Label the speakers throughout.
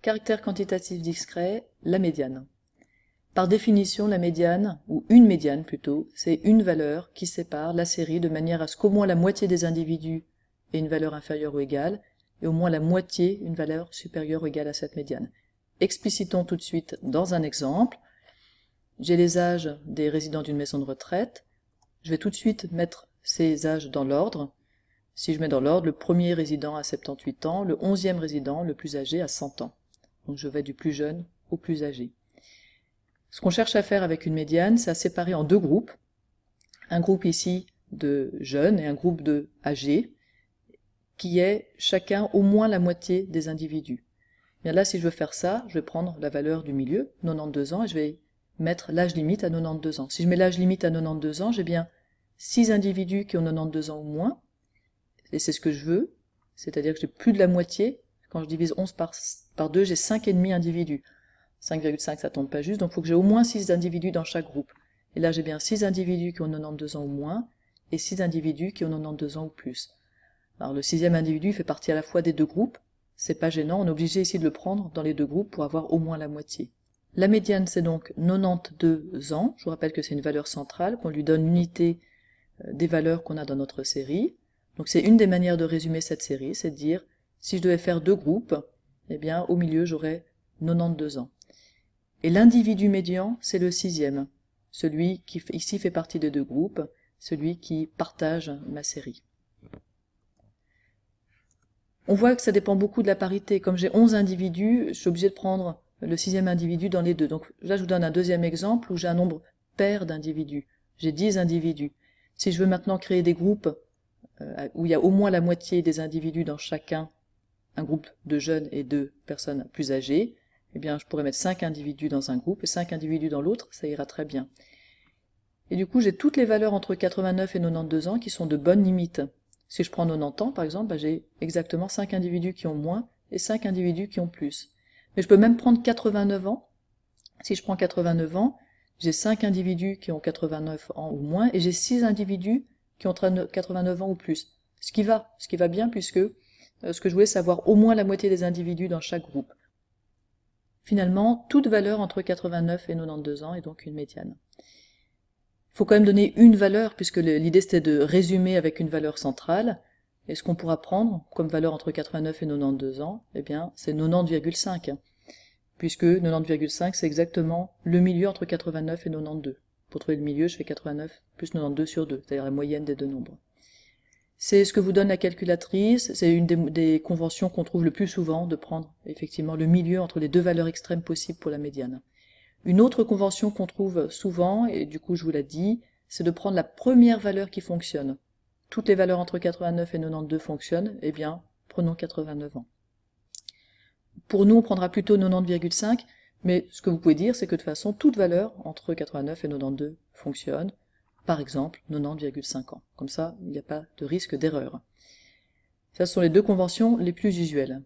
Speaker 1: Caractère quantitatif discret, la médiane. Par définition, la médiane, ou une médiane plutôt, c'est une valeur qui sépare la série de manière à ce qu'au moins la moitié des individus ait une valeur inférieure ou égale, et au moins la moitié une valeur supérieure ou égale à cette médiane. Explicitons tout de suite dans un exemple. J'ai les âges des résidents d'une maison de retraite. Je vais tout de suite mettre ces âges dans l'ordre. Si je mets dans l'ordre, le premier résident a 78 ans, le 11e résident, le plus âgé, a 100 ans. Donc je vais du plus jeune au plus âgé. Ce qu'on cherche à faire avec une médiane, c'est à séparer en deux groupes. Un groupe ici de jeunes et un groupe de âgés, qui est chacun au moins la moitié des individus. Bien là, si je veux faire ça, je vais prendre la valeur du milieu, 92 ans, et je vais mettre l'âge limite à 92 ans. Si je mets l'âge limite à 92 ans, j'ai bien 6 individus qui ont 92 ans ou moins, et c'est ce que je veux, c'est-à-dire que j'ai plus de la moitié. Quand je divise 11 par 2, j'ai 5,5 individus. 5,5 ça tombe pas juste, donc il faut que j'ai au moins 6 individus dans chaque groupe. Et là j'ai bien 6 individus qui ont 92 ans ou moins, et 6 individus qui ont 92 ans ou plus. Alors le 6e individu fait partie à la fois des deux groupes, c'est pas gênant, on est obligé ici de le prendre dans les deux groupes pour avoir au moins la moitié. La médiane c'est donc 92 ans, je vous rappelle que c'est une valeur centrale, qu'on lui donne l'unité des valeurs qu'on a dans notre série. Donc c'est une des manières de résumer cette série, c'est de dire, si je devais faire deux groupes, eh bien au milieu j'aurais 92 ans. Et l'individu médian, c'est le 6e, celui qui ici fait partie des deux groupes, celui qui partage ma série. On voit que ça dépend beaucoup de la parité. Comme j'ai 11 individus, je suis obligé de prendre le 6e individu dans les deux. Donc là, je vous donne un deuxième exemple où j'ai un nombre pair d'individus. J'ai 10 individus. Si je veux maintenant créer des groupes où il y a au moins la moitié des individus dans chacun, un groupe de jeunes et de personnes plus âgées, eh bien, je pourrais mettre 5 individus dans un groupe et 5 individus dans l'autre, ça ira très bien. Et du coup, j'ai toutes les valeurs entre 89 et 92 ans qui sont de bonnes limites. Si je prends 90 ans, par exemple, j'ai exactement 5 individus qui ont moins et 5 individus qui ont plus. Mais je peux même prendre 89 ans. Si je prends 89 ans, j'ai 5 individus qui ont 89 ans ou moins et j'ai 6 individus qui ont 89 ans ou plus. Ce qui va bien puisque ce que je voulais, c'est avoir au moins la moitié des individus dans chaque groupe. Finalement, toute valeur entre 89 et 92 ans est donc une médiane. Il faut quand même donner une valeur, puisque l'idée c'était de résumer avec une valeur centrale. Et ce qu'on pourra prendre comme valeur entre 89 et 92 ans, eh bien, c'est 90,5. Puisque 90,5, c'est exactement le milieu entre 89 et 92. Pour trouver le milieu, je fais 89 plus 92 sur 2, c'est-à-dire la moyenne des deux nombres. C'est ce que vous donne la calculatrice, c'est une des conventions qu'on trouve le plus souvent, de prendre effectivement le milieu entre les deux valeurs extrêmes possibles pour la médiane. Une autre convention qu'on trouve souvent, et du coup je vous l'ai dit, c'est de prendre la première valeur qui fonctionne. Toutes les valeurs entre 89 et 92 fonctionnent, eh bien prenons 89 ans. Pour nous on prendra plutôt 90,5, mais ce que vous pouvez dire c'est que de toute façon toute valeur entre 89 et 92 fonctionne. Par exemple, 90,5 ans. Comme ça, il n'y a pas de risque d'erreur. Ce sont les deux conventions les plus usuelles.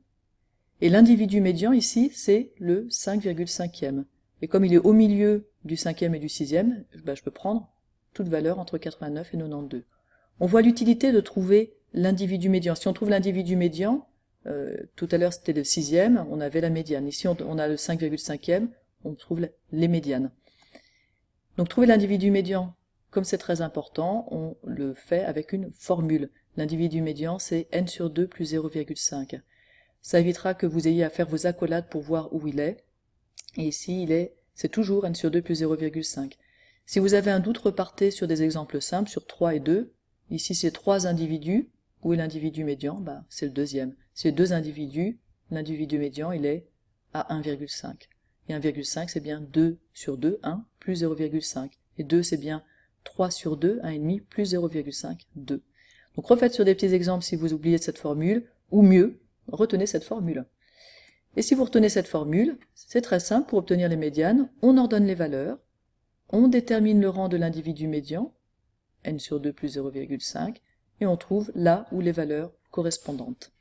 Speaker 1: Et l'individu médian, ici, c'est le 5,5e. Et comme il est au milieu du 5e et du 6e, je peux prendre toute valeur entre 89 et 92. On voit l'utilité de trouver l'individu médian. Si on trouve l'individu médian, tout à l'heure c'était le 6e, on avait la médiane. Ici, on a le 5,5e, on trouve les médianes. Donc trouver l'individu médian, comme c'est très important, on le fait avec une formule. L'individu médian, c'est n sur 2 plus 0,5. Ça évitera que vous ayez à faire vos accolades pour voir où il est. Et ici, c'est toujours n sur 2 plus 0,5. Si vous avez un doute, repartez sur des exemples simples, sur 3 et 2. Ici, c'est 3 individus. Où est l'individu médian? C'est le deuxième. Si c'est 2 individus, l'individu médian, il est à 1,5. Et 1,5, c'est bien 2 sur 2, 1, plus 0,5. Et 2, c'est bien 3 sur 2, 1,5, plus 0,5, 2. Donc refaites sur des petits exemples si vous oubliez cette formule, ou mieux, retenez cette formule. Et si vous retenez cette formule, c'est très simple, pour obtenir les médianes, on ordonne les valeurs, on détermine le rang de l'individu médian, n sur 2 plus 0,5, et on trouve là où les valeurs correspondantes.